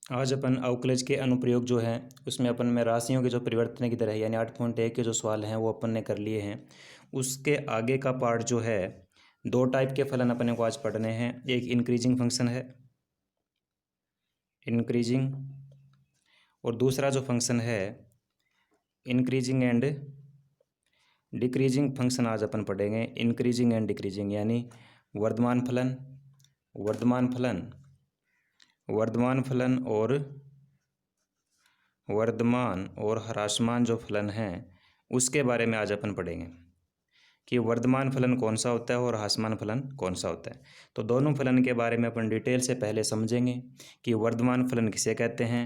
आज अपन अवकलज के अनुप्रयोग जो है उसमें अपन में राशियों के जो परिवर्तन की दर है यानी 8.1 के जो सवाल हैं वो अपन ने कर लिए हैं। उसके आगे का पार्ट जो है दो टाइप के फलन अपने को आज पढ़ने हैं। एक इंक्रीजिंग फंक्शन है इंक्रीजिंग, और दूसरा जो फंक्शन है इंक्रीजिंग एंड डिक्रीजिंग फंक्शन आज अपन पढ़ेंगे। इंक्रीजिंग एंड डिक्रीजिंग यानी वर्धमान फलन वर्धमान फलन वर्धमान फलन और ह्रासमान जो फलन हैं उसके बारे में आज अपन पढ़ेंगे कि वर्धमान फलन कौन सा होता है और ह्रासमान फलन कौन सा होता है। तो दोनों फलन के बारे में अपन डिटेल से पहले समझेंगे कि वर्धमान फलन किसे कहते हैं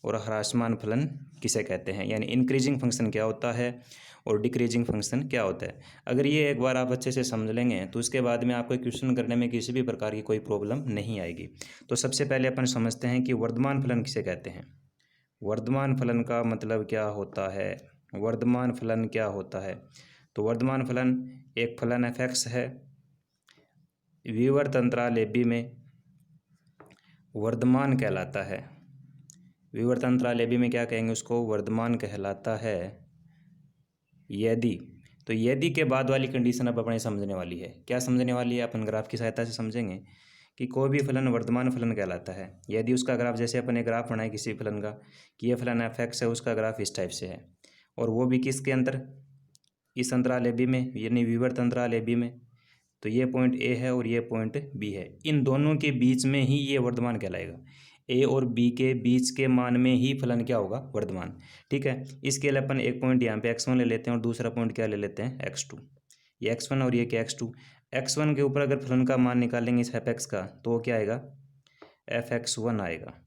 और ह्रासमान फलन किसे कहते हैं, यानी इंक्रीजिंग फंक्शन क्या होता है और डिक्रीजिंग फंक्शन क्या होता है। अगर ये एक बार आप अच्छे से समझ लेंगे तो उसके बाद में आपको क्वेश्चन करने में किसी भी प्रकार की कोई प्रॉब्लम नहीं आएगी। तो सबसे पहले अपन समझते हैं कि वर्धमान फलन किसे कहते हैं। वर्धमान फलन का मतलब क्या होता है, वर्धमान फलन क्या होता है। तो वर्धमान फलन एक फलन f(x) है, विवर्त अंतराल ab में वर्धमान कहलाता है। विवर्त अंतराल ab में क्या कहेंगे, उसको वर्धमान कहलाता है यदि। तो यदि के बाद वाली कंडीशन अब अपने समझने वाली है। क्या समझने वाली है, अपन ग्राफ की सहायता से समझेंगे कि कोई भी फलन वर्धमान फलन कहलाता है यदि उसका ग्राफ, जैसे अपन एक ग्राफ बनाए किसी फलन का कि ये फलन f(x) है, उसका ग्राफ इस टाइप से है और वो भी किसके अंदर, इस अंतराल ab में यानी विवर्त अंतराल ab में। तो ये पॉइंट ए है और ये पॉइंट बी है, इन दोनों के बीच में ही ये वर्धमान कहलाएगा। ए और बी के बीच के मान में ही फलन क्या होगा, वर्धमान। ठीक है, इसके लिए अपन एक पॉइंट यहाँ पे x1 ले लेते हैं और दूसरा पॉइंट क्या ले लेते हैं, x2। ये x1 और ये क्या x2। x1 के ऊपर अगर फलन का मान निकालेंगे इस f(x) का तो वो क्या आएगा, f(x1) आएगा।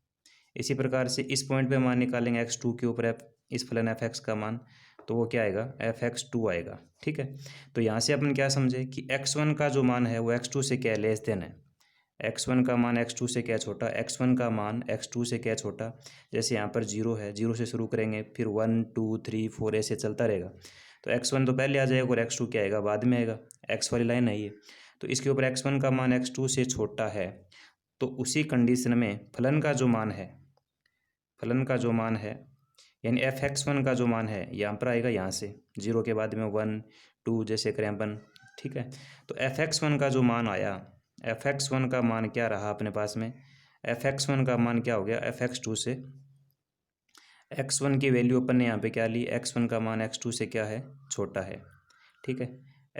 इसी प्रकार से इस पॉइंट पे मान निकालेंगे x2 के ऊपर इस फलन f(x) का मान, तो वो क्या आएगा, f(x2) आएगा। ठीक है, तो यहाँ से अपन क्या समझे कि x1 का जो मान है वो x2 से क्या लेस देन है। x1 का मान x2 से क्या छोटा, x1 का मान x2 से क्या छोटा। जैसे यहाँ पर 0 है, 0 से शुरू करेंगे फिर 1 2 3 4 ऐसे चलता रहेगा। तो x1 तो पहले आ जाएगा और x2 क्या आएगा, बाद में आएगा। x वाली लाइन है ये, तो इसके ऊपर x1 का मान x2 से छोटा है। तो उसी कंडीशन में फलन का जो मान है, फलन का जो मान है यानी f(x1) का जो मान है यहाँ पर आएगा, यहाँ से 0 के बाद में 1 2 जैसे करें अपन। ठीक है, तो f(x1) का जो मान आया, f(x1) का मान क्या रहा अपने पास में, f(x1) का मान क्या हो गया, f(x2) से x1 की वैल्यू अपन ने यहाँ पे क्या ली, x1 का मान x2 से क्या है, छोटा है। ठीक है,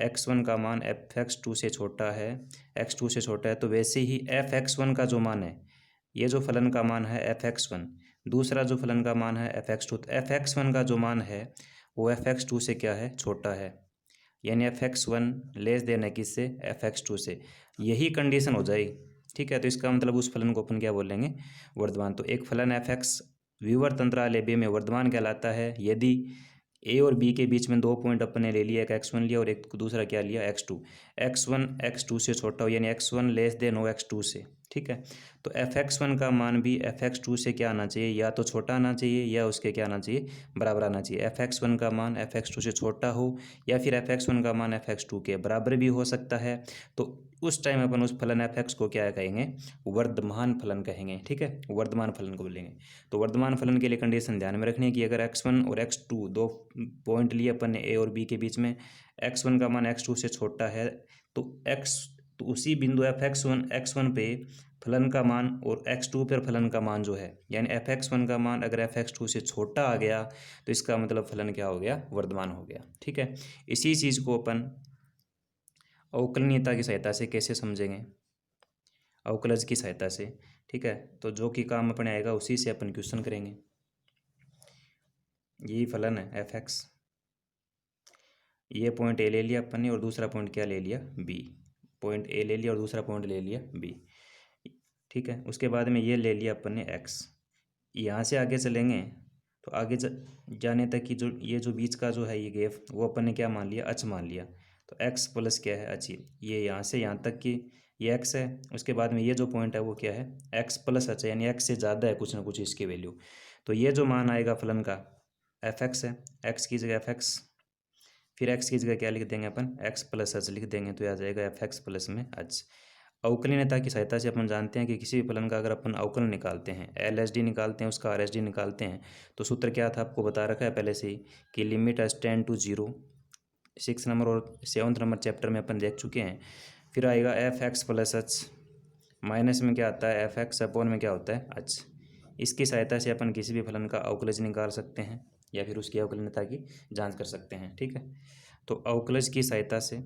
x1 का मान f(x2) से छोटा है, x2 से छोटा है। तो वैसे ही f(x1) का जो मान है, ये जो फलन का मान है f(x1), दूसरा जो फलन का मान है f(x2), तो f(x1) का जो मान है वो f(x2) से क्या है, छोटा है। यानी f(x1) लेस देन है किससे, f(x2) से। यही कंडीशन हो जाएगी। ठीक है, तो इसका मतलब उस फलन को अपन क्या बोलेंगे, वर्धमान। तो एक फलन f(x) विवर्त अंतराल ab में वर्धमान कहलाता है यदि ए और बी के बीच में दो पॉइंट अपन ने ले लिया, एक x1 लिया और एक दूसरा क्या लिया, x2। x1 x2 से छोटा हो यानी x1 लेस देन हो x2 से। ठीक है, तो f(x1) का मान भी f(x2) से क्या आना चाहिए, या तो छोटा आना चाहिए या उसके क्या आना चाहिए, बराबर आना चाहिए। f(x1) का मान f(x2) से छोटा हो या फिर f(x1) का मान f(x2) के बराबर भी हो सकता है। तो उस टाइम अपन उस फलन f(x) को क्या कहेंगे, वर्धमान फलन कहेंगे। ठीक है, वर्धमान फलन को बोलेंगे। तो वर्धमान फलन के लिए कंडीशन ध्यान में रखनी है कि अगर x1 और x2 दो पॉइंट लिए अपन ने ए और बी के बीच में, x1 का मान x2 से छोटा है तो उसी बिंदु x1 पे फलन का मान और x2 पर फलन का मान जो है, यानी f(x1) का मान अगर f(x2) से छोटा आ गया तो इसका मतलब फलन क्या हो गया, वर्धमान हो गया। ठीक है, इसी चीज़ को अपन अवकलनीयता की सहायता से कैसे समझेंगे, अवकलज की सहायता से। ठीक है, तो जो कि काम अपने आएगा उसी से अपन क्वेश्चन करेंगे। यही फलन है f(x), ये पॉइंट ए ले लिया अपन ने और दूसरा पॉइंट क्या ले लिया, बी। पॉइंट ए ले लिया और दूसरा पॉइंट ले लिया बी। ठीक है, उसके बाद में ये ले लिया अपन ने x। यहाँ से आगे चलेंगे तो आगे जाने तक की जो ये जो बीच का जो है ये गैप, वो अपन ने क्या मान लिया, अच मान लिया। तो x प्लस क्या है, अच। ये यहाँ से यहाँ तक की ये x है, उसके बाद में ये जो पॉइंट है वो क्या है, x प्लस अच है, यानी x से ज़्यादा है कुछ ना कुछ इसकी वैल्यू। तो ये जो मान आएगा फलन का f(x) है, x की जगह f(x), फिर x की जगह क्या लिख देंगे अपन, x प्लस अच लिख देंगे, तो आ जाएगा f(x) प्लस में अच। अवकलनीयता की सहायता से अपन जानते हैं कि किसी भी फलन का अगर अपन अवकलन निकालते हैं, LHD निकालते हैं, उसका RHD निकालते हैं, तो सूत्र क्या था आपको बता रखा है पहले से ही कि limit h tend to 0। 6 number और 7 नंबर चैप्टर में अपन देख चुके हैं। फिर आएगा f(x + h) माइनस में क्या आता है f(x) अपॉन में क्या होता है h। इसकी सहायता से अपन किसी भी फलन का अवकलज निकाल सकते हैं या फिर उसकी अवकलनीयता की जांच कर सकते हैं। ठीक है, तो अवकलज की सहायता से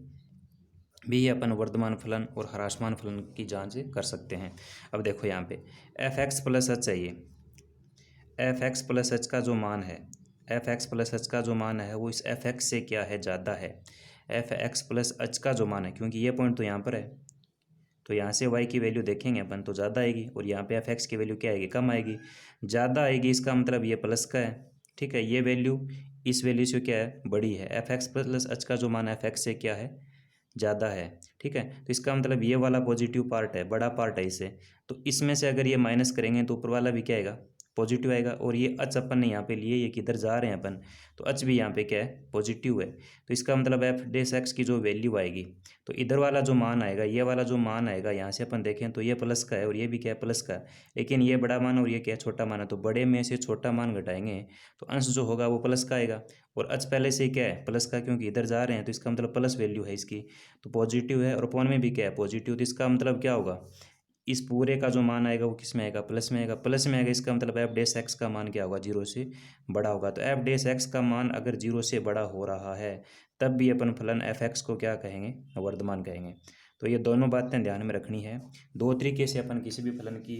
भी अपन वर्धमान फलन और ह्रासमान फलन की जांच कर सकते हैं। अब देखो यहाँ पे f(x + h) चाहिए। f(x + h) का जो मान है, f(x + h) का जो मान है वो इस f(x) से क्या है, ज़्यादा है। f(x + h) का जो मान है, क्योंकि ये पॉइंट तो यहाँ पर है, तो यहाँ से y की वैल्यू देखेंगे अपन तो ज़्यादा आएगी, और यहाँ पे f(x) की वैल्यू क्या आएगी, कम आएगी। ज़्यादा आएगी इसका मतलब ये प्लस का है। ठीक है, ये वैल्यू इस वैल्यू से क्या है, बड़ी है। f(x + h) का जो मान है f(x) से क्या है, ज़्यादा है। ठीक है, तो इसका मतलब ये वाला पॉजिटिव पार्ट है, बड़ा पार्ट है इसे, तो इसमें से अगर ये माइनस करेंगे तो ऊपर वाला भी क्या आएगा, पॉजिटिव आएगा। और ये अच अपन ने यहाँ पे लिए, ये किधर जा रहे हैं अपन, तो अच भी यहाँ पे क्या है, पॉजिटिव है। तो इसका मतलब f(x) की जो वैल्यू आएगी, तो इधर वाला जो मान आएगा, ये वाला जो मान आएगा, यहाँ से अपन देखें तो ये प्लस का है और ये भी क्या है, प्लस का है। लेकिन ये बड़ा मान और ये क्या है, छोटा मान है, तो बड़े में से छोटा मान घटाएंगे तो अंश जो होगा वो प्लस का आएगा। और अच पहले से ही क्या है, प्लस का, क्योंकि इधर जा रहे हैं तो इसका मतलब प्लस वैल्यू है इसकी, तो पॉजिटिव है। और अपॉन में भी क्या है, पॉजिटिव, तो इसका मतलब क्या होगा, इस पूरे का जो मान आएगा वो किस में आएगा, प्लस में आएगा। प्लस में आएगा इसका मतलब f(x) का मान क्या होगा, 0 से बड़ा होगा। तो f(x) का मान अगर 0 से बड़ा हो रहा है तब भी अपन फलन f(x) को क्या कहेंगे, वर्धमान कहेंगे। तो ये दोनों बातें ध्यान में रखनी है। दो तरीके से अपन किसी भी फलन की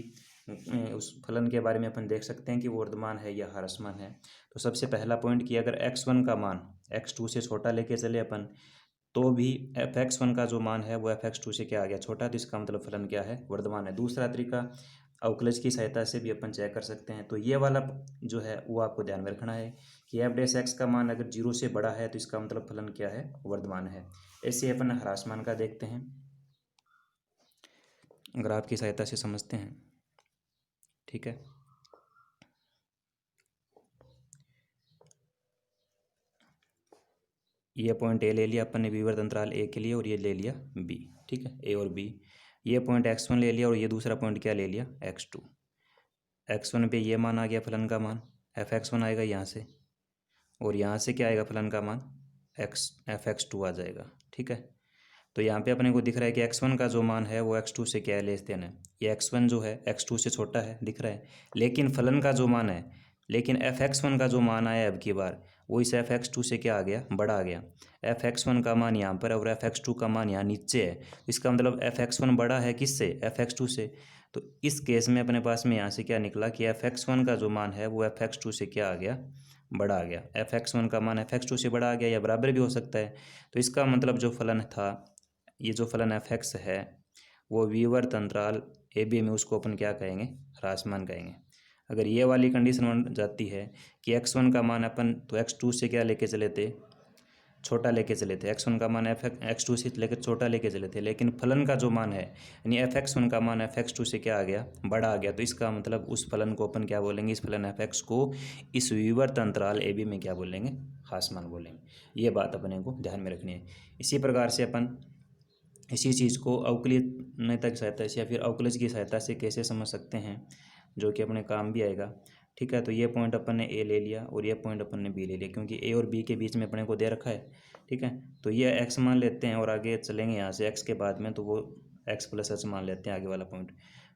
उस फलन के बारे में अपन देख सकते हैं कि वो वर्धमान है या ह्रासमान है। तो सबसे पहला पॉइंट कि अगर x1 का मान x2 से छोटा लेके चले अपन, तो भी f(x1) का जो मान है वो f(x2) से क्या आ गया, छोटा, तो इसका मतलब फलन क्या है, वर्धमान है। दूसरा तरीका अवकलज की सहायता से भी अपन चेक कर सकते हैं। तो ये वाला जो है वो आपको ध्यान में रखना है कि f(x) का मान अगर 0 से बड़ा है तो इसका मतलब फलन क्या है, वर्धमान है। ऐसे अपन ह्रासमान का देखते हैं, ग्राफ की सहायता से समझते हैं। ठीक है, ये पॉइंट ए ले लिया अपन ने विवर्त अंतराल ए के लिए, और ये ले लिया बी। ठीक है, ए और बी। ये पॉइंट x1 ले लिया और ये दूसरा पॉइंट क्या ले लिया, x2। x1 पे ये मान आ गया, फलन का मान f(x1) आएगा यहाँ से, और यहाँ से क्या आएगा, फलन का मान f(x2) आ जाएगा। ठीक है, तो यहाँ पे अपने को दिख रहा है कि x1 का जो मान है वो x2 से क्या है, लेस देन है। ये x1 जो है x2 से छोटा है, दिख रहा है। लेकिन फलन का जो मान है, लेकिन f(x1) का जो मान आया अब की बार, वो इस f(x2) से क्या आ गया, बड़ा आ गया। f(x1) का मान यहाँ पर और f(x2) का मान यहाँ नीचे है। इसका मतलब f(x1) बड़ा है किससे, f(x2) से। तो इस केस में अपने पास में यहाँ से क्या निकला कि f(x1) का जो मान है वो f(x2) से क्या आ गया, बड़ा आ गया। f(x1) का मान f(x2) से बड़ा आ गया या बराबर भी हो सकता है। तो इसका मतलब जो फलन था, ये जो फलन f(x) है वो विवर्त अंतराल ए बी में उसको अपन क्या कहेंगे, ह्रासमान कहेंगे। अगर ये वाली कंडीशन बन जाती है कि x1 का मान अपन तो x2 से क्या लेके चले थे, छोटा लेके चले थे। x1 का मान x2 से लेकर छोटा लेके चले थे, लेकिन फलन का जो मान है यानी f(x1) का मान f(x2) से क्या आ गया, बड़ा आ गया। तो इसका मतलब उस फलन को अपन क्या बोलेंगे, इस फलन f(x) को इस विवर्त अंतराल ए बी में क्या बोलेंगे, ह्रासमान बोलेंगे। ये बात अपने को ध्यान में रखनी है। इसी प्रकार से अपन इसी चीज़ को अवकलनीयता की सहायता से या फिर अवकलज की सहायता से कैसे समझ सकते हैं, जो कि अपने काम भी आएगा। ठीक है, तो ये पॉइंट अपन ने ए ले लिया और ये पॉइंट अपन ने बी ले लिया, क्योंकि ए और बी के बीच में अपने को दे रखा है। ठीक है, तो ये एक्स मान लेते हैं और आगे चलेंगे यहाँ से एक्स के बाद में, तो वो एक्स + h मान लेते हैं आगे वाला पॉइंट।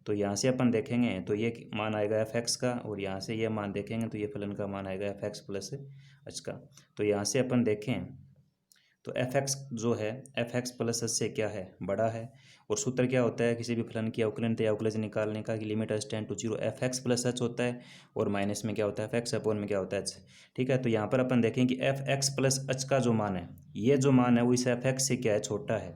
तो यहाँ से अपन देखेंगे तो ये मान आएगा f(x) का, और यहाँ से ये मान देखेंगे तो ये फलन का मान आएगा f(x + h) का। तो यहाँ से अपन देखें तो f(x) जो है f(x + h) से क्या है, बड़ा है। और सूत्र क्या होता है किसी भी फलन की अवकलनीयता या अवकलज निकालने का, कि limit h tend to 0 f(x + h) होता है, और माइनस में क्या होता है f(x) अपॉन में क्या होता है h। ठीक है, तो यहाँ पर अपन देखें कि f(x + h) का जो मान है, ये जो मान है वो इस f(x) से क्या है, छोटा है।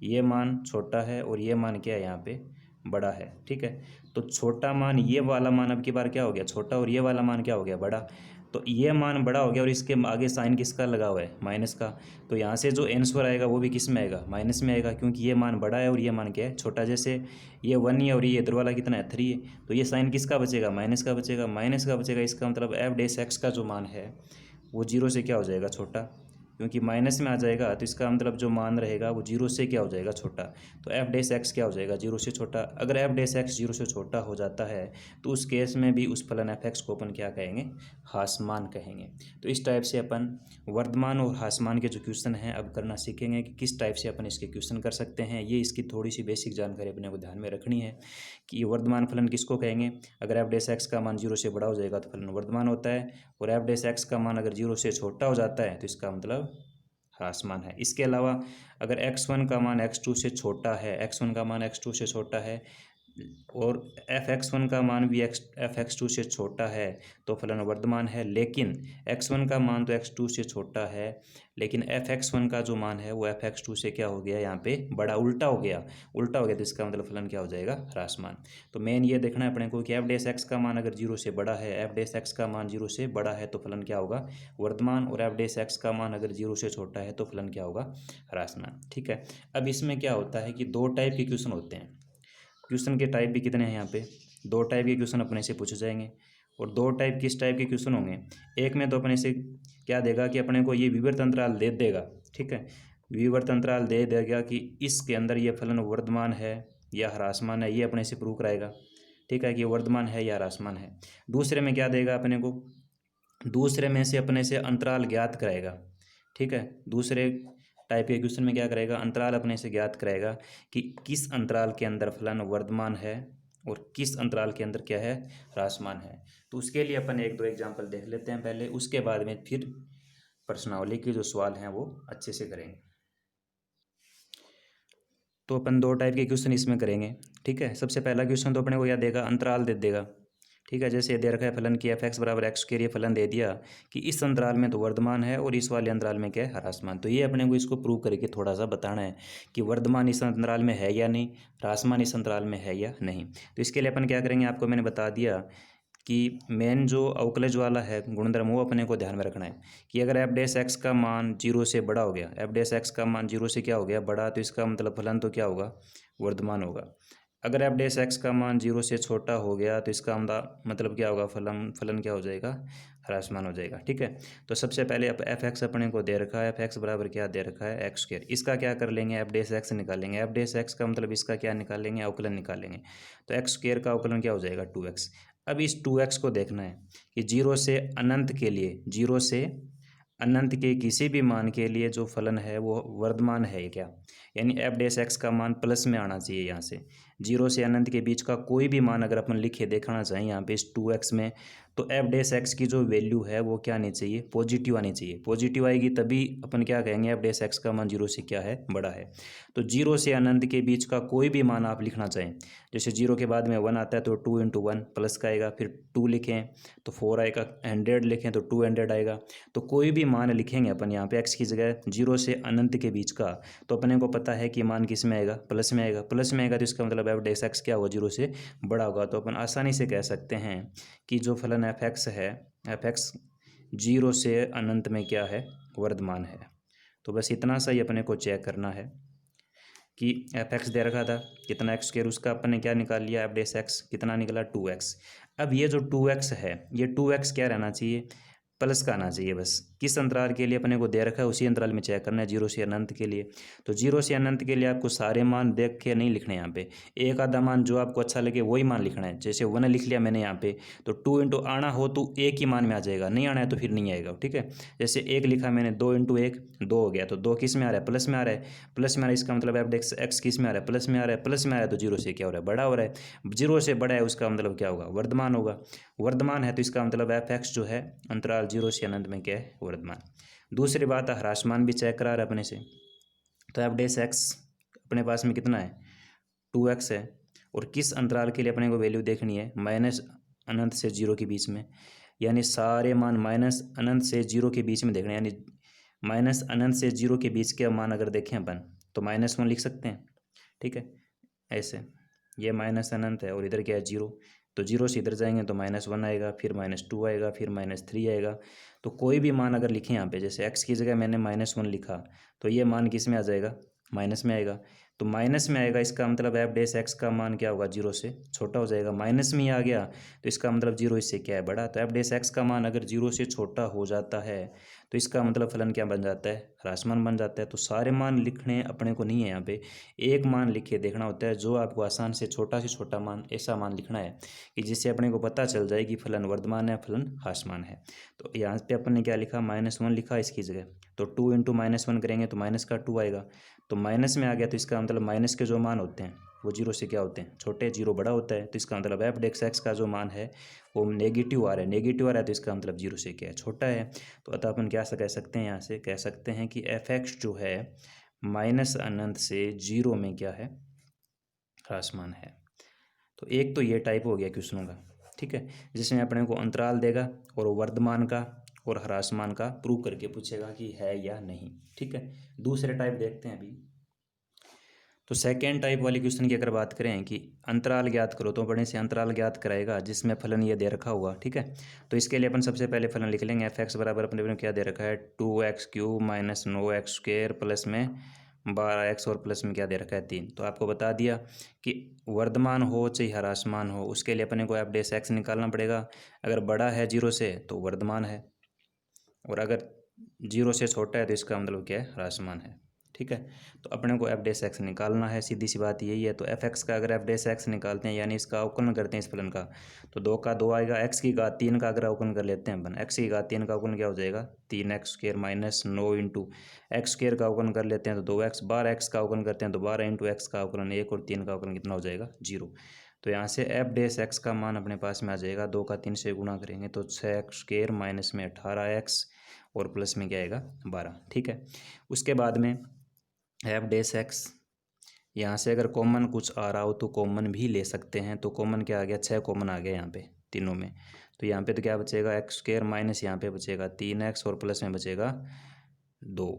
ये मान छोटा है और ये मान क्या है, यहाँ पे बड़ा है। ठीक है, तो छोटा मान, ये वाला मान अब की बार क्या हो गया, छोटा, और ये वाला मान क्या हो गया, बड़ा। तो ये मान बड़ा हो गया और इसके आगे साइन किसका लगा हुआ है, माइनस का। तो यहाँ से जो आंसर आएगा वो भी किस में आएगा, माइनस में आएगा, क्योंकि ये मान बड़ा है और ये मान क्या है, छोटा। जैसे ये 1 है और ये इधर वाला कितना है, 3 है, तो ये साइन किसका बचेगा, माइनस का बचेगा, माइनस का बचेगा। इसका मतलब f(x) का जो मान है वो 0 से क्या हो जाएगा, छोटा। क्योंकि माइनस में आ जाएगा तो इसका मतलब जो मान रहेगा वो जीरो से क्या हो जाएगा, छोटा। तो एफ डैश एक्स क्या हो जाएगा, जीरो से छोटा। अगर एफ डैश एक्स जीरो से छोटा हो जाता है तो उस केस में भी उस फलन एफ एक्स को अपन क्या कहेंगे, हासमान कहेंगे। तो इस टाइप से अपन वर्धमान और हासमान के जो क्वेश्चन हैं अब करना सीखेंगे कि किस टाइप से अपन इसके क्वेश्चन कर सकते हैं। ये इसकी थोड़ी सी बेसिक जानकारी अपने को ध्यान में रखनी है कि ये वर्धमान फलन किसको कहेंगे। अगर एफ डैश एक्स का मान जीरो से बड़ा हो जाएगा तो फलन वर्धमान होता है, और एफ डैश एक्स का मान अगर जीरो से छोटा हो जाता है तो इसका मतलब ह्रासमान है। इसके अलावा अगर x1 का मान x2 से छोटा है, x1 का मान x2 से छोटा है और fx1 का मान भी fx2 से छोटा है तो फलन वर्धमान है। लेकिन x1 का मान तो x2 से छोटा है, लेकिन fx1 का जो मान है वो fx2 से क्या हो गया, यहाँ पे बड़ा, उल्टा हो गया। उल्टा हो गया तो इसका मतलब फलन क्या हो जाएगा, ह्रासमान। तो मेन ये देखना है अपने को कि एफ डैश एक्स का मान अगर जीरो से बड़ा है, एफ डैश एक्स का मान जीरो से बड़ा है तो फलन क्या होगा, वर्धमान, और एफ डैश एक्स का मान अगर जीरो से छोटा है तो फलन क्या होगा, ह्रासमान। ठीक है। अब इसमें क्या होता है कि दो टाइप के क्वेश्चन होते हैं। क्वेश्चन के टाइप भी कितने हैं यहाँ पे, दो टाइप के क्वेश्चन अपने से पूछे जाएंगे। और दो टाइप किस टाइप के क्वेश्चन होंगे, एक में तो अपने से क्या देगा कि अपने को ये विवर्त अंतराल दे देगा। ठीक है, विवर्त अंतराल दे देगा कि इसके अंदर ये फलन वर्धमान है या ह्रासमान है, ये अपने से प्रूव कराएगा। ठीक है, कि वर्धमान है या ह्रासमान है। दूसरे में क्या देगा अपने को, दूसरे में से अपने से अंतराल ज्ञात कराएगा। ठीक है, दूसरे टाइप के क्वेश्चन में क्या करेगा, अंतराल अपने से ज्ञात कराएगा कि किस अंतराल के अंदर फलन वर्धमान है और किस अंतराल के अंदर क्या है, ह्रासमान है। तो उसके लिए अपन एक दो एग्जाम्पल देख लेते हैं पहले, उसके बाद में फिर प्रश्नावली के जो सवाल हैं वो अच्छे से करेंगे। तो अपन दो टाइप के क्वेश्चन इसमें करेंगे। ठीक है, सबसे पहला क्वेश्चन तो अपने को क्या देगा, अंतराल दे देगा। ठीक है, जैसे दे रखा है फलन की एफ एक्स बराबर एक्स के लिए फलन दे दिया कि इस अंतराल में तो वर्धमान है और इस वाले अंतराल में क्या है, ह्रासमान। तो ये अपने को इसको प्रूव करके थोड़ा सा बताना है कि वर्धमान इस अंतराल में है या नहीं, ह्रासमान इस अंतराल में है या नहीं। तो इसके लिए अपन क्या करेंगे, आपको मैंने बता दिया कि मेन जो अवकलज वाला है गुणधर्म वो अपने को ध्यान में रखना है कि अगर एफ डैश एक्स का मान जीरो से बड़ा हो गया, एफ डैश एक्स का मान जीरो से क्या हो गया, बड़ा, तो इसका मतलब फलन तो क्या होगा, वर्धमान होगा। अगर एफ डैश एक्स का मान जीरो से छोटा हो गया तो इसका मतलब क्या होगा, फलन क्या हो जाएगा, ह्रासमान हो जाएगा। ठीक है, तो सबसे पहले एफ एक्स अपने को दे रखा है, एफ एक्स बराबर क्या दे रखा है, एक्स स्क्वायर। इसका क्या कर लेंगे, एफ डैश एक्स निकालेंगे। एफ डैश एक्स का मतलब इसका क्या निकालेंगे, अवकलन निकालेंगे। तो एक्स स्क्वायर का अवकलन क्या हो जाएगा, 2x। अब इस 2x को देखना है कि जीरो से अनंत के लिए, जीरो से अनंत के किसी भी मान के लिए जो फलन है वो वर्धमान है क्या, यानी एफ डैश एक्स का मान प्लस में आना चाहिए। यहाँ से जीरो से अनंत के बीच का कोई भी मान अगर अपन लिखे देखना चाहें यहाँ पे इस 2x में, तो एफ डैश एक्स की जो वैल्यू है वो क्या आनी चाहिए, पॉजिटिव आनी चाहिए। पॉजिटिव आएगी तभी अपन क्या कहेंगे, एफ डैश एक्स का मान जीरो से क्या है, बड़ा है। तो जीरो से अनंत के बीच का कोई भी मान आप लिखना चाहें, जैसे जीरो के बाद में 1 आता है तो 2 × 1 प्लस का आएगा, फिर 2 लिखें तो 4 आएगा, 100 लिखें तो 200 आएगा। तो कोई भी मान लिखेंगे अपन यहाँ पे एक्स की जगह जीरो से अनंत के बीच का, तो अपने को पता है कि मान किस में आएगा, प्लस में आएगा। प्लस में आएगा तो इसका मतलब एफ डैश एक्स क्या होगा, जीरो से बड़ा होगा। तो अपन आसानी से कह सकते हैं कि जो फलन एफ एक्स है, एफ एक्स जीरो से अनंत में क्या है, वर्धमान है। तो बस इतना सा ही अपने को चेक करना है कि एफ एक्स दे रखा था कितना, एक्स स्क्वायर, उसका अपन ने क्या निकाल लिया, एफ डैश एक्स कितना निकला, 2x। अब ये जो 2x है, ये 2x क्या रहना चाहिए, प्लस का आना चाहिए। बस किस अंतराल के लिए अपने को दे रखा है उसी अंतराल में चेक करना है, जीरो से अनंत के लिए। तो जीरो से अनंत के लिए आपको सारे मान देख के नहीं लिखने, यहाँ पे एक आधा मान जो आपको अच्छा लगे वही मान लिखना है। जैसे 1 लिख लिया मैंने यहाँ पे, तो 2 × आना हो तो एक ही मान में आ जाएगा, नहीं आना है तो फिर नहीं आएगा। ठीक है, जैसे 1 लिखा मैंने, 2 × 1 2 हो गया, तो 2 किस में आ रहा है, प्लस में आ रहा है। प्लस में आ रहा है इसका मतलब एफ डैश एक्स किस में आ रहा है, प्लस में आ रहा है। प्लस में आ रहा है तो जीरो से क्या हो रहा है, बड़ा हो रहा है। जीरो से बड़ा है उसका मतलब क्या होगा, वर्धमान होगा। वर्धमान है तो इसका मतलब एफ एक्स जो है अंतराल जीरो से अनंत में क्या है, वर्धमान। दूसरी बात, ह्रासमान भी चेक करा रहा है अपने से। तो एफ डैश एक्स अपने पास में कितना है, 2x है, और किस अंतराल के लिए अपने को वैल्यू देखनी है, माइनस अनंत से जीरो के बीच में, यानी सारे मान माइनस अनंत से जीरो के बीच में देखना है। यानी माइनस अनंत से जीरो के बीच के मान अगर देखें अपन तो -1 लिख सकते हैं। ठीक है, ऐसे ये माइनस अनंत है और इधर क्या है, जीरो। तो जीरो से इधर जाएंगे तो -1 आएगा, फिर -2 आएगा, फिर -3 आएगा। तो कोई भी मान अगर लिखें यहाँ पे, जैसे x की जगह मैंने -1 लिखा, तो ये मान किस में आ जाएगा, माइनस में आएगा। तो माइनस में आएगा, इसका मतलब एफ डैश एक्स का मान क्या होगा, जीरो से छोटा हो जाएगा। माइनस में ही आ गया तो इसका मतलब जीरो इससे क्या है, बड़ा। तो एफ डैश एक्स का मान अगर जीरो से छोटा हो जाता है तो इसका मतलब फलन क्या बन जाता है, ह्रासमान बन जाता है। तो सारे मान लिखने अपने को नहीं है, यहाँ पे एक मान लिखे देखना होता है जो आपको आसान से छोटा मान, ऐसा मान लिखना है कि जिससे अपने को पता चल जाए कि फलन वर्धमान है, फलन ह्रासमान है। तो यहाँ पे अपन ने क्या लिखा, -1 लिखा इसकी जगह। तो 2 इंटू -1 करेंगे तो माइनस का 2 आएगा। तो माइनस में आ गया तो इसका मतलब माइनस के जो मान होते हैं वो जीरो से क्या होते हैं, छोटे, जीरो बड़ा होता है। तो इसका मतलब एफ डेक्स एक्स का जो मान है वो नेगेटिव आ रहा है, नेगेटिव आ रहा है तो इसका मतलब जीरो से क्या है, छोटा है। तो अतः अपन क्या कह सकते हैं, यहाँ से कह सकते हैं कि एफ एक्स जो है माइनस अनंत से जीरो में क्या है, ह्रासमान है। तो एक तो ये टाइप हो गया क्वेश्चनों का, ठीक है, जिसमें अपने को अंतराल देगा और वर्धमान का और ह्रासमान का प्रूव करके पूछेगा कि है या नहीं, ठीक है। दूसरे टाइप देखते हैं अभी। तो सेकेंड टाइप वाली क्वेश्चन की अगर बात करें कि अंतराल ज्ञात करो, तो बड़े से अंतराल ज्ञात कराएगा जिसमें फलन ये दे रखा हुआ, ठीक है। तो इसके लिए अपन सबसे पहले फलन लिख लेंगे, एफ एक्स बराबर अपने क्या दे रखा है, 2x³ माइनस 9x² प्लस में 12x और प्लस में क्या दे रखा है 3। तो आपको बता दिया कि वर्धमान हो चाहे ह्रासमान हो उसके लिए अपने को एफ डैश एक्स निकालना पड़ेगा। अगर बड़ा है जीरो से तो वर्धमान है, और अगर जीरो से छोटा है तो इसका मतलब क्या है, ह्रासमान है, ठीक है। तो अपने को एफ डैश एक्स निकालना है, सीधी सी बात यही है। तो एफ एक्स का अगर एफ डैश एक्स निकालते हैं यानी इसका अवकलन करते हैं इस फलन का, तो 2 का 2 आएगा। एक्स की घात 3 का अगर अवकलन कर लेते हैं अपन, एक्स की घात 3 का अवकलन क्या हो जाएगा, 3x² माइनस 9 इंटू x² का अवकलन कर लेते हैं तो 2x, 12x का अवकलन करते हैं तो 12 इंटू एक्स का अवकलन 1 और 3 का अवकलन कितना हो जाएगा, 0। तो यहाँ से एफ डैश एक्स का मान अपने पास में आ जाएगा, 2 का 3 से गुणा करेंगे तो 6x² माइनस में 18x और प्लस में क्या आएगा 12, ठीक है। उसके बाद में एफ डैश एक्स, यहाँ से अगर कॉमन कुछ आ रहा हो तो कॉमन भी ले सकते हैं। तो कॉमन क्या आ गया, 6 कॉमन आ गया यहाँ पे तीनों में। तो यहाँ पे तो क्या बचेगा, x² माइनस यहाँ पे बचेगा 3x और प्लस में बचेगा 2,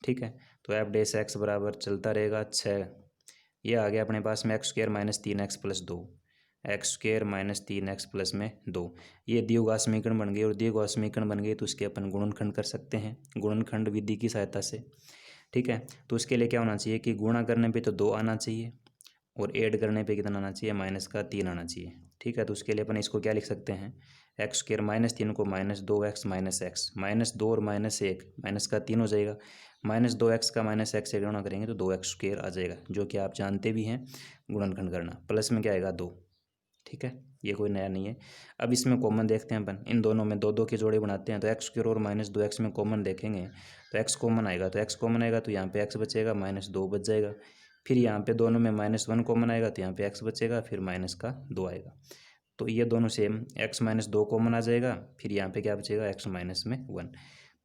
ठीक है। तो एफ डैश एक्स बराबर चलता रहेगा 6, ये आ गया अपने पास में x² minus 3x plus 2, x² minus 3x plus में 2। ये द्विघात समीकरण बन गई, और द्विघात समीकरण बन गई तो उसके अपन गुणनखंड कर सकते हैं गुणनखंड विधि की सहायता से, ठीक है। तो उसके लिए क्या होना चाहिए कि गुणा करने पे तो 2 आना चाहिए और ऐड करने पे कितना आना चाहिए, -3 आना चाहिए, ठीक है। तो उसके लिए अपन इसको क्या लिख सकते हैं, x² माइनस 3 को -2x माइनस एक्स, -2 और -1 -3 हो जाएगा। -2x का -x से गुणा करेंगे तो 2x² आ जाएगा, जो कि आप जानते भी हैं गुणनखंड करना। प्लस में क्या आएगा 2, ठीक है, ये कोई नया नहीं है। अब इसमें कॉमन देखते हैं अपन, इन दोनों में 2 2 के जोड़े बनाते हैं। तो x² और -2x में कॉमन देखेंगे तो x कॉमन आएगा, तो x कॉमन आएगा तो यहाँ पे x बचेगा, -2 बच जाएगा। फिर यहाँ पे दोनों में -1 कॉमन आएगा तो यहाँ पे x बचेगा, फिर -2 आएगा। तो ये दोनों सेम, x -2 कॉमन आ जाएगा, फिर यहाँ पे क्या बचेगा, x -1।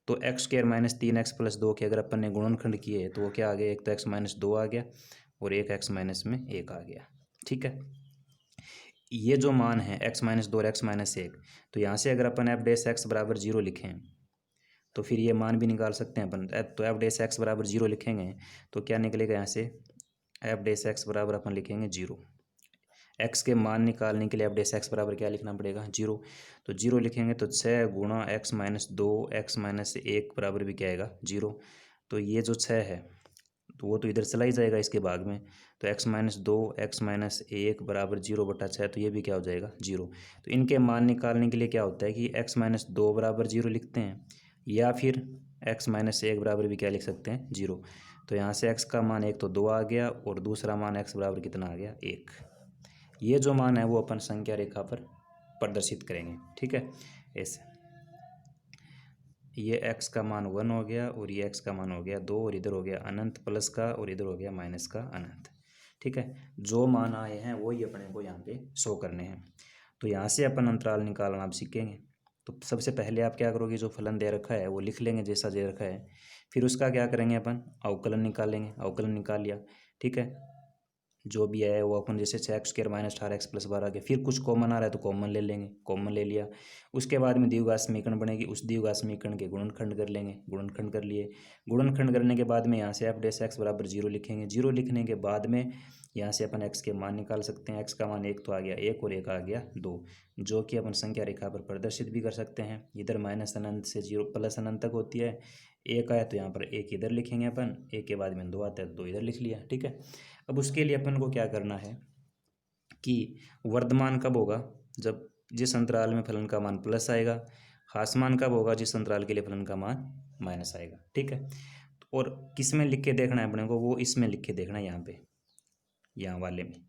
तो x² माइनस 3x प्लस 2 के अगर अपन ने गुणनखंड किए तो वो क्या आ गया, एक तो x -2 आ गया और एक x -1 आ गया, ठीक है। ये जो मान है x -2 और x -1, तो यहाँ से अगर अपन एफ डैश एक्स बराबर 0 लिखें तो फिर ये मान भी निकाल सकते हैं अपन। तो एफ डैश एक्स बराबर 0 लिखेंगे तो क्या निकलेगा, यहाँ से एफ डैश एक्स बराबर अपन लिखेंगे 0। एक्स के मान निकालने के लिए एफ डैश एक्स बराबर क्या लिखना पड़ेगा, 0। तो 0 लिखेंगे तो 6 गुणा x -2 x -1 बराबर भी क्या आएगा, 0। तो ये जो 6 है तो वो तो इधर चला ही जाएगा इसके भाग में, तो x -2 x -1 बराबर 0/6, तो ये भी क्या हो जाएगा, 0। तो इनके मान निकालने के लिए क्या होता है कि x -2 बराबर 0 लिखते हैं, या फिर x -1 बराबर भी क्या लिख सकते हैं, 0। तो यहाँ से x का मान एक तो 2 आ गया और दूसरा मान x बराबर कितना आ गया, 1। ये जो मान है वो अपन संख्या रेखा पर प्रदर्शित करेंगे, ठीक है, ऐसे। ये x का मान 1 हो गया और ये x का मान हो गया 2, और इधर हो गया अनंत प्लस का और इधर हो गया माइनस का अनंत, ठीक है। जो मान आए हैं वही अपने को यहाँ पे शो करने हैं। तो यहाँ से अपन अंतराल निकालना आप सीखेंगे। तो सबसे पहले आप क्या करोगे, जो फलन दे रखा है वो लिख लेंगे जैसा दे रखा है, फिर उसका क्या करेंगे अपन, अवकलन निकालेंगे। अवकलन निकाल लिया, ठीक है, जो भी है वो अपन जैसे 6x² माइनस 18x प्लस 12 के, फिर कुछ कॉमन आ रहा है तो कॉमन ले लेंगे, कॉमन ले लिया। उसके बाद में द्विघात समीकरण बनेगी, उस द्विघात समीकरण के गुणनखंड कर लेंगे, गुणनखंड कर लिए। गुणनखंड करने के बाद में यहाँ से एफ डैश एक्स बराबर 0 लिखेंगे। 0 लिखने के बाद में यहाँ से अपन x के मान निकाल सकते हैं। x का मान 1 तो आ गया 1 और 1 आ गया 2, जो कि अपन संख्या रेखा पर प्रदर्शित भी कर सकते हैं। इधर -अनंत से 0 प्लस अनंत तक होती है, एक आया तो यहाँ पर एक इधर लिखेंगे अपन, एक के बाद में 2 आता है तो 2 इधर लिख लिया, ठीक है। अब उसके लिए अपन को क्या करना है कि वर्धमान कब होगा, जब जिस अंतराल में फलन का मान प्लस आएगा, ह्रासमान कब होगा, जिस अंतराल के लिए फलन का मान माइनस आएगा, ठीक है। और किस में लिख के देखना है अपने को, वो इसमें लिख के देखना है, यहाँ पे, यहाँ वाले में,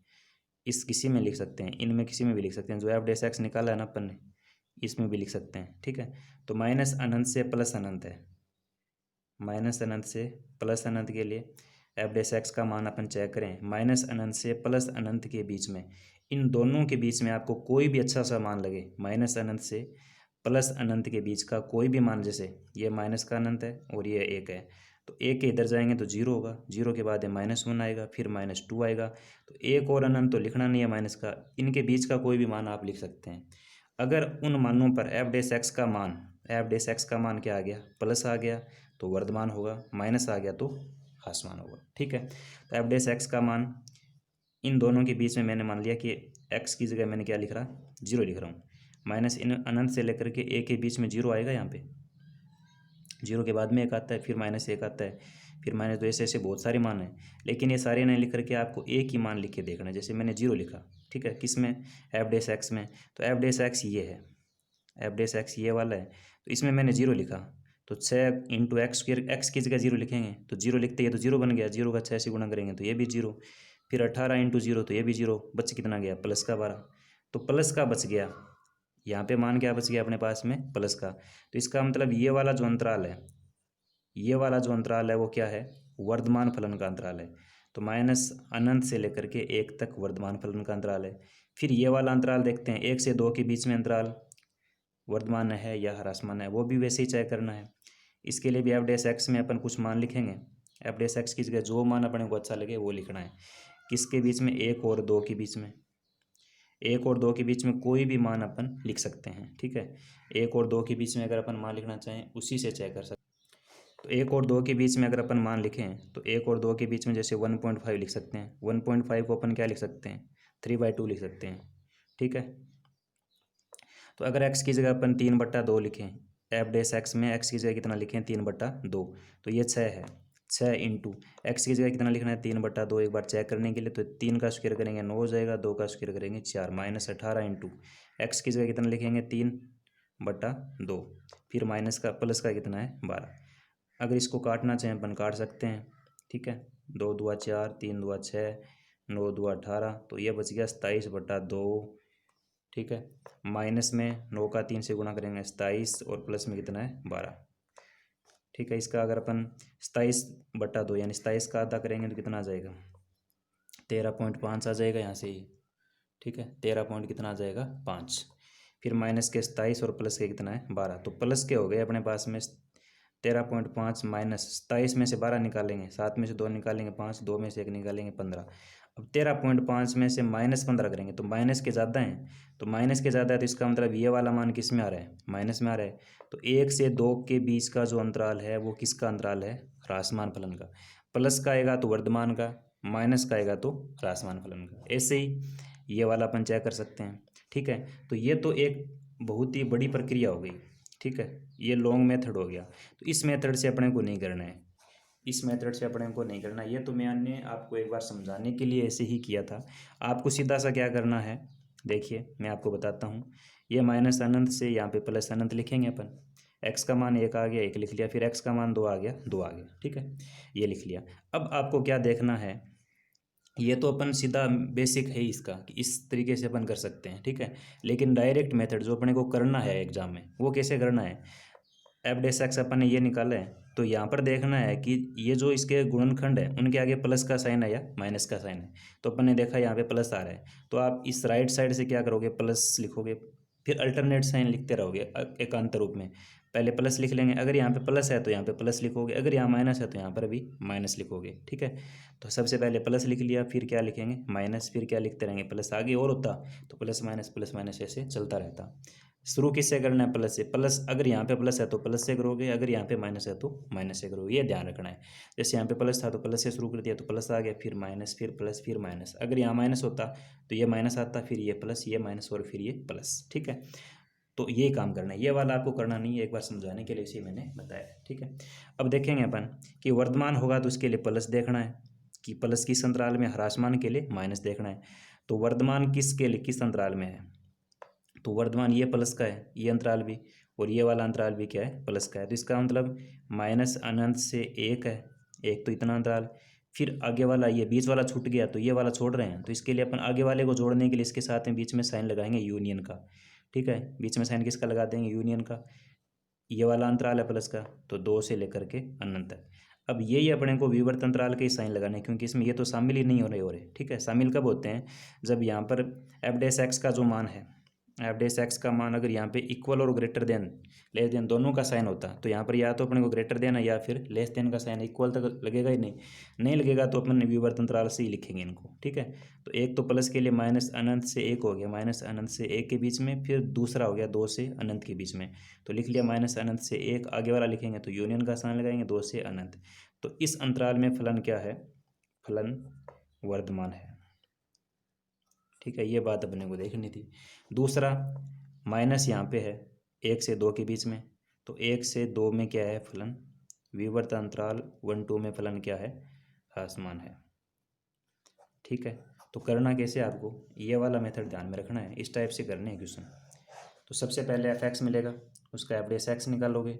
इस किसी में लिख सकते हैं, इनमें किसी में भी लिख सकते हैं, जो एफ डैश एक्स निकाला है ना अपन ने, इसमें भी लिख सकते हैं, ठीक है। तो माइनस अनंत से प्लस अनंत है, माइनस अनंत से प्लस अनंत के लिए एफ डैश एक्स का मान अपन चेक करें, माइनस अनंत से प्लस अनंत के बीच में, इन दोनों के बीच में आपको कोई भी अच्छा सा मान लगे, माइनस अनंत से प्लस अनंत के बीच का कोई भी मान, जैसे ये माइनस का अनंत है और ये एक है, तो एक के इधर जाएंगे तो जीरो होगा, जीरो के बाद -1 आएगा, फिर -2 आएगा, तो एक और अनंत तो लिखना नहीं है माइनस का, इनके बीच का कोई भी मान आप लिख सकते हैं। अगर उन मानों पर एफ डैश एक्स का मान, एफ डैश एक्स का मान क्या आ गया, प्लस आ गया तो वर्धमान होगा, माइनस आ गया तो ह्रासमान होगा, ठीक है। तो एफ डैश एक्स का मान इन दोनों के बीच में मैंने मान लिया कि एक्स की जगह मैंने क्या लिख रहा, 0 लिख रहा हूँ, माइनस इन अनंत से लेकर के ए के बीच में 0 आएगा, यहाँ पे 0 के बाद में एक आता है, फिर -1 आता है, फिर माइनस, तो ऐसे ऐसे बहुत सारे मान हैं, लेकिन ये सारे नहीं लिख करके आपको एक ही मान लिख के देखना है, जैसे मैंने 0 लिखा, ठीक है, किस में, एफ डैश एक्स में, तो एफ डैश एक्स ये है, एफ डैश एक्स ये वाला है, तो इसमें मैंने 0 लिखा, तो 6 इंटू एक्स, फिर एक्स की जगह 0 लिखेंगे, तो 0 लिखते ये तो 0 बन गया, 0 का 6 से गुणा करेंगे तो ये भी 0, फिर 18 इंटू 0 तो ये भी 0, बच कितना गया, प्लस का 12, तो प्लस का बच गया, यहाँ पे मान क्या बच गया अपने पास में, प्लस का, तो इसका मतलब ये वाला जो अंतराल है, ये वाला जो अंतराल है वो क्या है, वर्धमान फलन का अंतराल है, तो माइनस अनंत से लेकर के 1 तक वर्धमान फलन का अंतराल है। फिर ये वाला अंतराल देखते हैं, 1 से 2 के बीच में अंतराल वर्धमान है या ह्रासमान है, वो भी वैसे ही चेक करना है। इसके लिए भी एफ डैश एक्स में अपन कुछ मान लिखेंगे, एफ डैश एक्स की जगह जो मान अपने को अच्छा लगे वो लिखना है, किसके बीच में, 1 और 2 के बीच में, 1 और 2 के बीच में कोई भी मान अपन लिख सकते हैं, ठीक है। 1 और 2 के बीच में अगर अपन मान लिखना चाहें उसी से चेक कर सकते हैं, तो 1 और 2 के बीच में अगर अपन मान लिखें तो 1 और 2 के बीच में जैसे 1.5 लिख सकते हैं, 1.5 को अपन क्या लिख सकते हैं, 3/2 लिख सकते हैं, ठीक है। तो अगर x की जगह अपन 3/2 लिखें, एफ डैश एक्स में x की जगह कितना लिखें, 3/2, तो ये 6 है, 6 इंटू एक्स की जगह कितना लिखना है, 3/2, एक बार चेक करने के लिए, तो 3 का स्क्वायर करेंगे 9 हो जाएगा, 2 का स्क्वायर करेंगे 4, -18 इंटू एक्स की जगह कितना लिखेंगे, 3/2, फिर माइनस का प्लस का कितना है, 12। अगर इसको काटना चाहें अपन काट सकते हैं, ठीक है, 2 दूआ 4, 3 दूआ 6, 9 दूआ 18, तो ये बच गया 27/2, ठीक है। माइनस में 9 का 3 से गुणा करेंगे 27, और प्लस में कितना है, 12, ठीक है। इसका अगर अपन 27/2 यानी 27 का आधा करेंगे तो कितना आ जाएगा, 13.5 आ जाएगा यहाँ से ही, ठीक है, 13 पॉइंट कितना आ जाएगा, 5, फिर माइनस के 27 और प्लस के कितना है, 12, तो प्लस के हो गए अपने पास में 13.5, माइनस 27 में से 12 निकालेंगे, 7 में से 2 निकालेंगे 5, 2 में से 1 निकालेंगे 15, अब 13.5 में से -15 करेंगे तो माइनस के ज़्यादा हैं, तो माइनस के ज़्यादा है तो इसका मतलब ये वाला मान किस में आ रहा है, माइनस में आ रहा है, तो 1 से 2 के बीच का जो अंतराल है वो किसका अंतराल है, ह्रासमान फलन का, प्लस का आएगा तो वर्धमान का, माइनस का आएगा तो ह्रासमान फलन का, ऐसे ही ये वाला अपन चेक कर सकते हैं, ठीक है। तो ये तो एक बहुत ही बड़ी प्रक्रिया हो गई, ठीक है, ये लॉन्ग मेथड हो गया, तो इस मेथड से अपने को नहीं करना है, इस मेथड से अपने को नहीं करना, ये तो मैंने आपको एक बार समझाने के लिए ऐसे ही किया था। आपको सीधा सा क्या करना है, देखिए मैं आपको बताता हूँ, ये माइनस अनंत से यहाँ पे प्लस अनंत लिखेंगे अपन, एक्स का मान 1 आ गया, 1 लिख लिया, फिर एक्स का मान 2 आ गया, 2 आ गया, ठीक है, ये लिख लिया। अब आपको क्या देखना है, ये तो अपन सीधा बेसिक है इसका कि इस तरीके से अपन कर सकते हैं, ठीक है, लेकिन डायरेक्ट मेथड जो अपने को करना है एग्जाम में वो कैसे करना है, एफ डैश एक्स अपन ने ये निकाला है, तो यहाँ पर देखना है कि ये जो इसके गुणनखंड है उनके आगे प्लस का साइन है या माइनस का साइन है, तो अपन ने देखा यहाँ पे प्लस आ रहा है, तो आप इस राइट साइड से क्या करोगे, प्लस लिखोगे, फिर अल्टरनेट साइन लिखते रहोगे एकांतर रूप में, पहले प्लस लिख लेंगे, अगर यहाँ पे प्लस है तो यहाँ पे प्लस लिखोगे, अगर यहाँ माइनस है तो यहाँ पर भी माइनस लिखोगे, ठीक है। तो सबसे पहले प्लस लिख लिया, फिर क्या लिखेंगे, माइनस, फिर क्या लिखते रहेंगे, प्लस आगे और होता तो प्लस माइनस ऐसे चलता रहता। शुरू किससे करना है, प्लस से, प्लस अगर यहाँ पे प्लस है तो प्लस से करोगे, अगर यहाँ पे माइनस है तो माइनस से करोगे, ये ध्यान रखना है। जैसे यहाँ पे प्लस था तो प्लस से शुरू कर दिया तो प्लस आ गया, फिर माइनस, फिर प्लस, फिर माइनस, अगर यहाँ माइनस होता तो ये माइनस आता, फिर ये प्लस, ये माइनस और फिर ये प्लस, ठीक है। तो ये काम करना है, ये वाला आपको करना नहीं है, एक बार समझाने के लिए इसे मैंने बताया, ठीक है। अब देखेंगे अपन कि वर्धमान होगा तो उसके लिए प्लस देखना है, कि प्लस किस अंतराल में, ह्रासमान के लिए माइनस देखना है। तो वर्धमान किसके लिए, किस अंतराल में है, तो वर्धमान ये प्लस का है, ये अंतराल भी, और ये वाला अंतराल भी क्या है, प्लस का है। तो इसका मतलब माइनस अनंत से एक है, एक तो इतना अंतराल, फिर आगे वाला ये बीच वाला छूट गया तो ये वाला छोड़ रहे हैं, तो इसके लिए अपन आगे वाले को जोड़ने के लिए इसके साथ में बीच में साइन लगाएंगे यूनियन का, ठीक है। बीच में साइन किसका लगा देंगे, यूनियन का। ये वाला अंतराल है प्लस का, तो 2 से लेकर के अनंत तक। अब यही अपने को विवर्त अंतराल के ही साइन लगाने, क्योंकि इसमें ये तो शामिल ही नहीं हो रहे, ठीक है। शामिल कब होते हैं, जब यहाँ पर एफ डैश एक्स का जो मान है, एफ डैश एक्स का मान अगर यहाँ पे इक्वल और ग्रेटर देन, लेस देन दोनों का साइन होता, तो यहाँ पर या तो अपने को ग्रेटर देन है या फिर लेस देन का साइन, इक्वल तक लगेगा ही नहीं, नहीं लगेगा तो अपन विवर्त अंतराल से ही लिखेंगे इनको, ठीक है। तो एक तो प्लस के लिए माइनस अनंत से एक हो गया, माइनस अनंत से एक के बीच में, फिर दूसरा हो गया 2 से अनंत के बीच में, तो लिख लिया माइनस अनंत से एक, आगे वाला लिखेंगे तो यूनियन का साइन लगाएंगे 2 से अनंत। तो इस अंतराल में फलन क्या है, फलन वर्धमान है, ठीक है। ये बात अपने को देखनी थी। दूसरा माइनस यहाँ पे है 1 से 2 के बीच में, तो 1 से 2 में क्या है फलन, विवर्त अंतराल 1 2 में फलन क्या है, ह्रासमान है, ठीक है। तो करना कैसे आपको, ये वाला मेथड ध्यान में रखना है, इस टाइप से करने हैं क्वेश्चन। तो सबसे पहले एफ एक्स मिलेगा, उसका एफ डैश एक्स निकालोगे,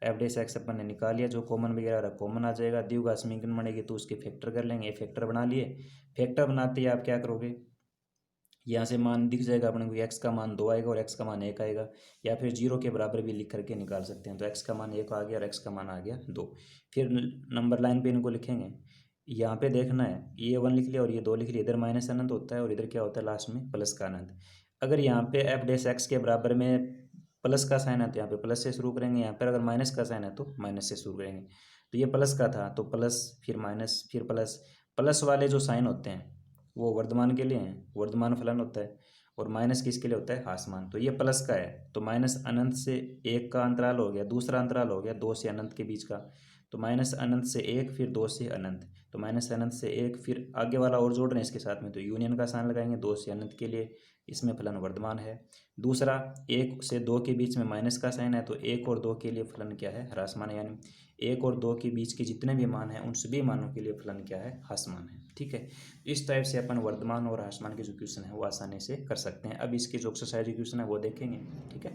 एफ डैश एक्स अपन ने निकाल लिया, जो कॉमन वगैरह कॉमन आ जाएगा, द्विघात समीकरण बनेगी तो उसके फैक्टर कर लेंगे, फैक्टर बना लिए। फैक्टर बनाते ही आप क्या करोगे, यहाँ से मान दिख जाएगा अपने को, एक्स का मान 2 आएगा और एक्स का मान 1 आएगा, या फिर 0 के बराबर भी लिख करके निकाल सकते हैं। तो एक्स का मान 1 आ गया और एक्स का मान आ गया 2। फिर नंबर लाइन पे इनको लिखेंगे, यहाँ पे देखना है ये 1 लिख लिया और ये 2 लिख लिया, इधर माइनस अनंत होता है और इधर क्या होता है लास्ट में प्लस का अनंत। अगर यहाँ पे एफ डैश एक्स के बराबर में प्लस का साइन है तो यहाँ पे प्लस से शुरू करेंगे, यहाँ पर अगर माइनस का साइन है तो माइनस से शुरू करेंगे। तो ये प्लस का था तो प्लस, फिर माइनस, फिर प्लस। प्लस वाले जो साइन होते हैं वो वर्धमान के लिए हैं, वर्धमान फलन होता है, और माइनस किसके लिए होता है, ह्रासमान। तो ये प्लस का है तो माइनस अनंत से एक का अंतराल हो गया, दूसरा अंतराल हो गया 2 से अनंत के बीच का, तो माइनस अनंत से एक, फिर 2 से अनंत, तो माइनस अनंत से एक, फिर आगे वाला और जोड़ रहे हैं इसके साथ में, तो यूनियन का साइन लगाएंगे 2 से अनंत के लिए, इसमें फलन वर्धमान है। दूसरा 1 से 2 के बीच में माइनस का साइन है, तो 1 और 2 के लिए फलन क्या है, ह्रासमान है, यानी 1 और 2 के बीच के जितने भी मान हैं उन सभी मानों के लिए फलन क्या है, ह्रासमान है, ठीक है। इस टाइप से अपन वर्धमान और ह्रासमान के जो क्वेश्चन है वो आसानी से कर सकते हैं। अब इसके जो एक्सरसाइज क्वेश्चन है वो देखेंगे, ठीक है।